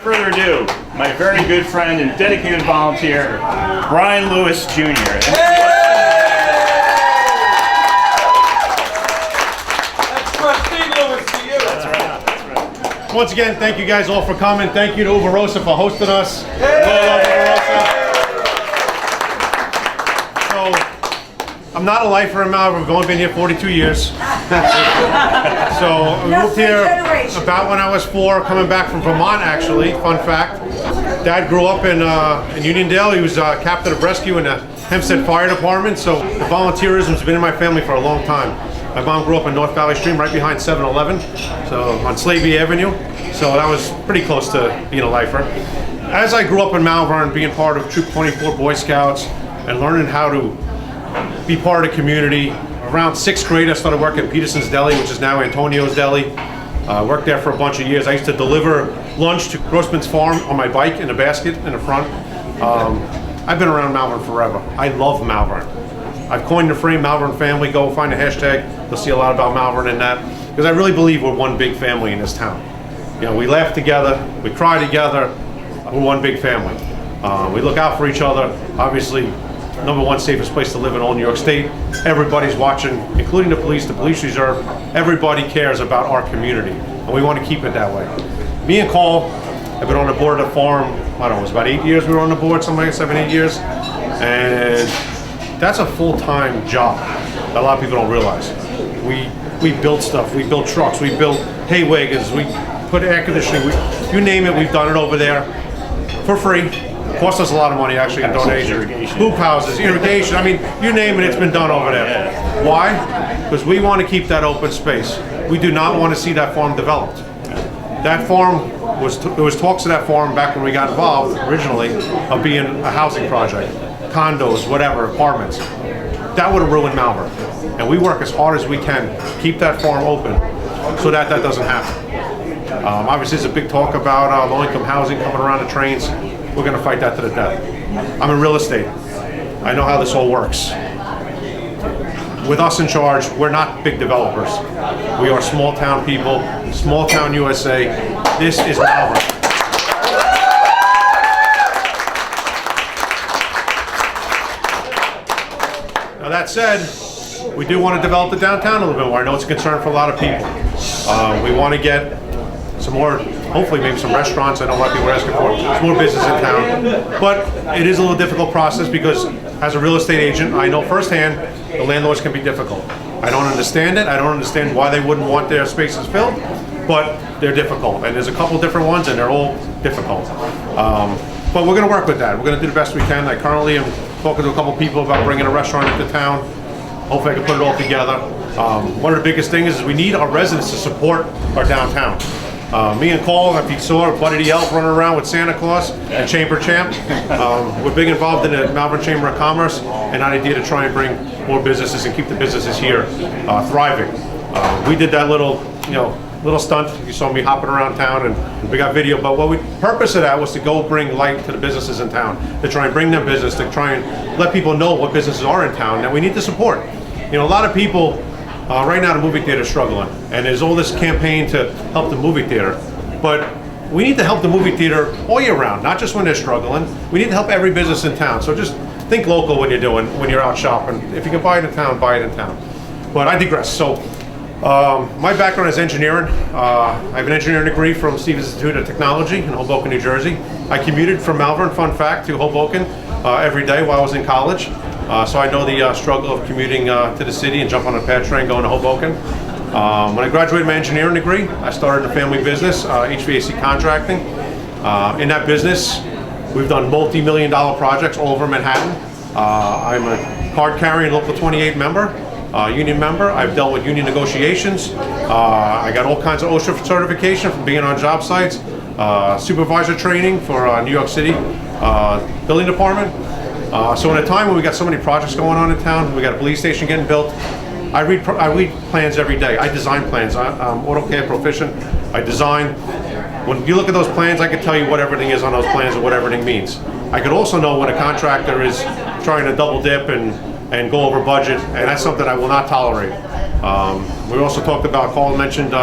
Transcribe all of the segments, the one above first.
further ado, my very good friend and dedicated volunteer, Brian Lewis Jr. Once again, thank you guys all for coming. Thank you to Rossa for hosting us. So, I'm not a lifer in Malverne. We've only been here 42 years. So, we moved here about when I was 4, coming back from Vermont, actually. Fun fact. Dad grew up in Uniondale. He was captain of rescue in the Hempstead Fire Department. So, the volunteerism's been in my family for a long time. My mom grew up in North Valley Stream, right behind 7-Eleven, so on Slavey Avenue. So that was pretty close to being a lifer. As I grew up in Malverne, being part of Troop 24 Boy Scouts and learning how to be part of the community, around 6th grade I started working at Peterson's Deli, which is now Antonio's Deli. Worked there for a bunch of years. I used to deliver lunch to Grossmann's farm on my bike in a basket in the front. I've been around Malverne forever. I love Malverne. I've coined the phrase Malverne family. Go find the hashtag. You'll see a lot about Malverne in that. Because I really believe we're one big family in this town. You know, we laugh together, we cry together, we're one big family. We look out for each other. Obviously, #1 safest place to live in all New York State. Everybody's watching, including the police reserve. Everybody cares about our community, and we want to keep it that way. Me and Carl have been on the board of the farm, I don't know, it was about 8 years we were on the board, something like 7, 8 years. And that's a full-time job that a lot of people don't realize. We build stuff, we build trucks, we build hay wagons, we put air conditioning, you name it, we've done it over there for free. Cost us a lot of money actually in donations. Hoop houses, irrigation, I mean, you name it, it's been done over there. Why? Because we want to keep that open space. We do not want to see that farm developed. That farm there was talks of that farm back when we got involved originally of being a housing project. Condos, whatever, apartments. That would have ruined Malverne. And we work as hard as we can to keep that farm open so that doesn't happen. Obviously, there's a big talk about low-income housing coming around the trains. We're going to fight that to the death. I'm in real estate. I know how this all works. With us in charge, we're not big developers. We are small-town people, small-town USA. This is Malverne. Now that said, we do want to develop the downtown a little bit more. I know it's a concern for a lot of people. We want to get some more, hopefully maybe some restaurants. I know a lot of people are asking for some more business in town. But it is a little difficult process because as a real estate agent, I know firsthand the landlords can be difficult. I don't understand it. I don't understand why they wouldn't want their spaces filled, but they're difficult. And there's a couple different ones and they're all difficult. But we're going to work with that. We're going to do the best we can. I currently am talking to a couple people about bringing a restaurant into town. Hopefully I can put it all together. One of the biggest things is we need our residents to support our downtown. Me and Carl, if you saw Buddy the Elf running around with Santa Claus and Chamber Champ, we're big involved in the Malverne Chamber of Commerce and an idea to try and bring more businesses and keep the businesses here thriving. We did that little stunt. You saw me hopping around town and we got video, but purpose of that was to go bring light to the businesses in town, to try and bring them business, to try and let people know what businesses are in town that we need to support. You know, a lot of people right now the movie theater is struggling and there's all this campaign to help the movie theater, but we need to help the movie theater all year round, not just when they're struggling. We need to help every business in town. So just think local when you're out shopping. If you can buy it in town, buy it in town. But I digress. So my background is engineering. I have an engineering degree from Stevens Institute of Technology in Hoboken, New Jersey. I commuted from Malverne, fun fact, to Hoboken every day while I was in college. So I know the struggle of commuting to the city and jumping on a PAD train going to Hoboken. When I graduated my engineering degree, I started a family business, HVAC contracting. In that business, we've done multi-million-dollar projects all over Manhattan. I'm a card-carrying Local 28 member. Union member. I've dealt with union negotiations. I got all kinds of OSHA certification from being on job sites. Supervisor training for New York City building department. So in a time when we got so many projects going on in town, we got a police station getting built, I read plans every day. I design plans. I'm AutoCAD proficient. I design. When you look at those plans, I can tell you what everything is on those plans and what everything means. I could also know when a contractor is trying to double dip and go over budget, and that's something I will not tolerate. We also talked about, Carl mentioned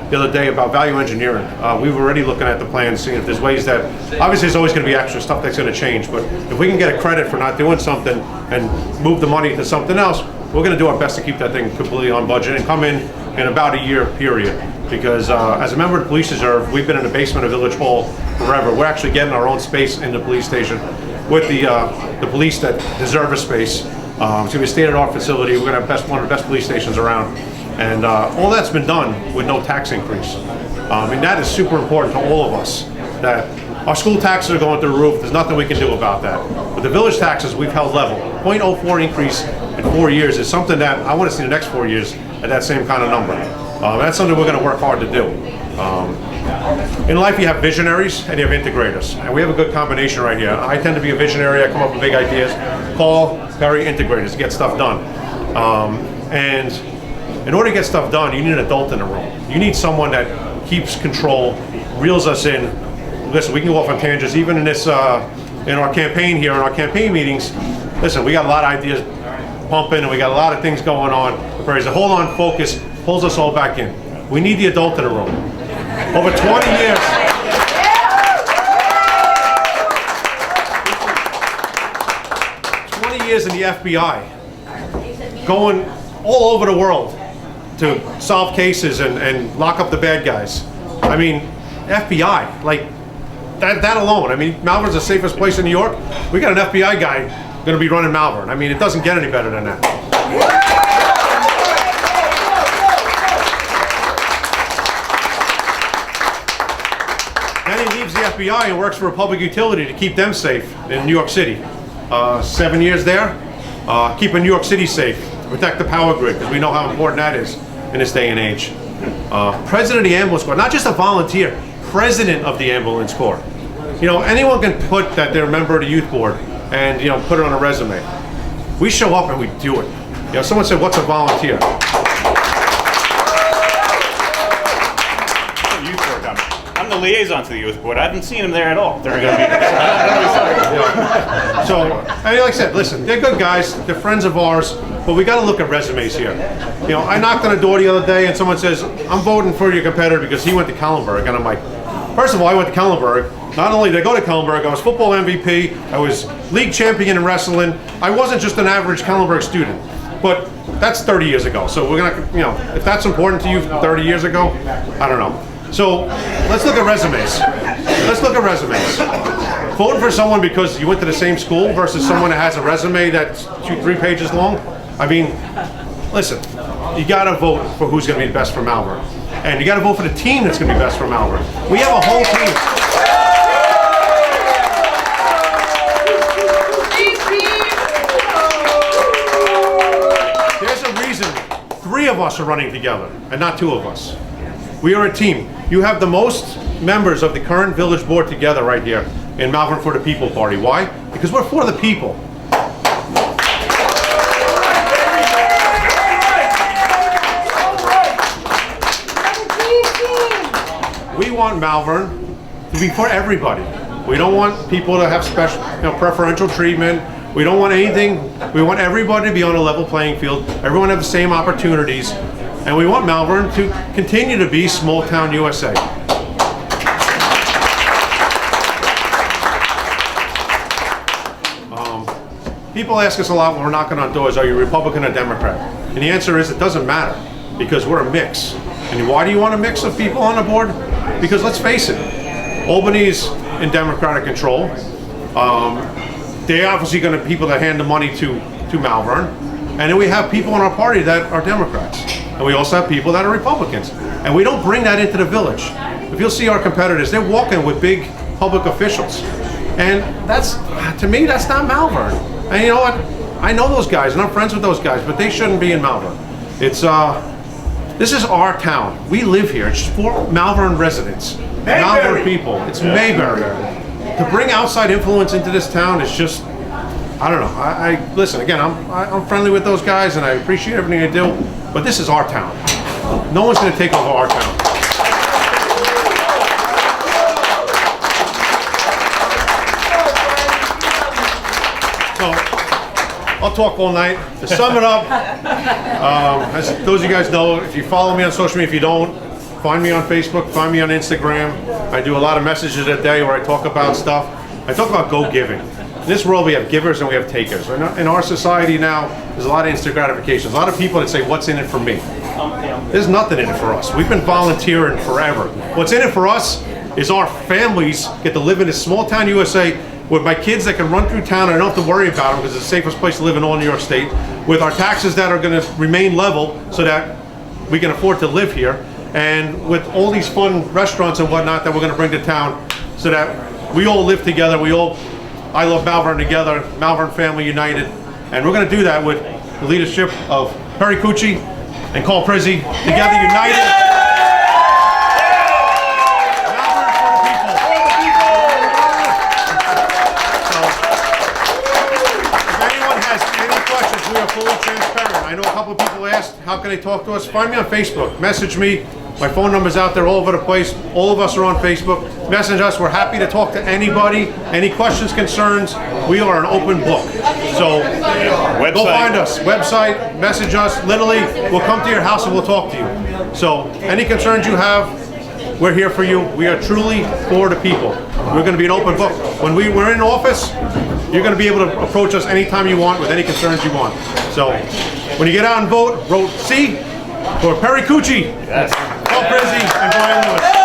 the other day about value engineering. We were already looking at the plans, seeing if there's ways that, obviously there's always going to be extra stuff that's going to change, but if we can get a credit for not doing something and move the money to something else, we're going to do our best to keep that thing completely on budget and come in about a year period. Because as a member of the Police Reserve, we've been in the basement of Village Hall forever. We're actually getting our own space in the police station with the police that deserve a space. It's going to be a state-of-the-art facility. We're going to have one of the best police stations around. And all that's been done with no tax increase. And that is super important to all of us. That our school taxes are going through the roof. There's nothing we can do about that. But the village taxes, we've held level. 0.04 increase in 4 years is something that I want to see the next 4 years at that same kind of number. That's something we're going to work hard to do. In life, you have visionaries and you have integrators, and we have a good combination right here. I tend to be a visionary. I come up with big ideas. Paul, very integrators to get stuff done. And in order to get stuff done, you need an adult in the room. You need someone that keeps control, reels us in. Listen, we can go off on tangents, even in this, in our campaign here, in our campaign meetings. Listen, we got a lot of ideas pumping, and we got a lot of things going on. The hold on, focus, pulls us all back in. We need the adult in the room. Over 20 years. 20 years in the FBI, going all over the world to solve cases and lock up the bad guys. I mean, FBI, like that alone. I mean, Malverne's the safest place in New York. We got an FBI guy going to be running Malverne. I mean, it doesn't get any better than that. Then he leaves the FBI and works for a public utility to keep them safe in New York City. 7 years there, keeping New York City safe, to protect the power grid, because we know how important that is in this day and age. President of the Ambulance Corps, not just a volunteer, president of the Ambulance Corps. You know, anyone can put that they're a member of the youth board and, you know, put it on a resume. We show up and we do it. You know, someone said, what's a volunteer? I'm the liaison to the youth board. I haven't seen him there at all during our meetings. So, and like I said, listen, they're good guys, they're friends of ours, but we got to look at resumes here. You know, I knocked on a door the other day and someone says, I'm voting for your competitor because he went to Kellenberg. And I'm like, first of all, I went to Kellenberg. Not only did I go to Kellenberg, I was football MVP, I was league champion in wrestling. I wasn't just an average Kellenberg student, but that's 30 years ago. So we're gonna, you know, if that's important to you 30 years ago, I don't know. So let's look at resumes. Let's look at resumes. Voting for someone because you went to the same school versus someone that has a resume that's 2-3 pages long. I mean, listen, you gotta vote for who's gonna be the best for Malverne. And you gotta vote for the team that's gonna be best for Malverne. We have a whole team. There's a reason 3 of us are running together and not 2 of us. We are a team. You have the most members of the current village board together right here in Malverne for the People Party. Why? Because we're for the people. We want Malverne to be for everybody. We don't want people to have special, you know, preferential treatment. We don't want anything. We want everybody to be on a level playing field. Everyone have the same opportunities. And we want Malverne to continue to be small town USA. People ask us a lot when we're knocking on doors, are you Republican or Democrat? And the answer is it doesn't matter, because we're a mix. And why do you want a mix of people on the board? Because let's face it, Albany's in Democratic control. They're obviously going to be people that hand the money to Malverne. And then we have people in our party that are Democrats. And we also have people that are Republicans. And we don't bring that into the village. If you'll see our competitors, they're walking with big public officials. And that's, to me, that's not Malverne. And you know what? I know those guys and I'm friends with those guys, but they shouldn't be in Malverne. It's, this is our town. We live here. It's for Malverne residents, Malverne people. It's Mayberry. To bring outside influence into this town is just, I don't know. I listen, again, I'm friendly with those guys and I appreciate everything they do, but this is our town. No one's going to take over our town. So, I'll talk all night. To sum it up, as those of you guys know, if you follow me on social media, if you don't, find me on Facebook, find me on Instagram. I do a lot of messages a day where I talk about stuff. I talk about go-giving. In this world, we have givers and we have takers. In our society now, there's a lot of instant gratification. There's a lot of people that say, what's in it for me? There's nothing in it for us. We've been volunteering forever. What's in it for us is our families get to live in this small town USA with my kids that can run through town and I don't have to worry about them because it's the safest place to live in all New York State, with our taxes that are going to remain level so that we can afford to live here, and with all these fun restaurants and whatnot that we're going to bring to town so that we all live together, I love Malverne together, Malverne family united, and we're going to do that with the leadership of Perry Cucci and Carl Prizzi, together united. We are fully transparent. I know a couple of people asked, how can they talk to us? Find me on Facebook. Message me. My phone number's out there all over the place. All of us are on Facebook. Message us. We're happy to talk to anybody. Any questions, concerns. We are an open book. So go find us. Website, message us. Literally, we'll come to your house and we'll talk to you. So any concerns you have, we're here for you. We are truly for the people. We're going to be an open book. When we're in office, you're going to be able to approach us anytime you want with any concerns you want. So when you get out and vote C for Perry Cucci, Carl Prizzi, and Brian Lewis.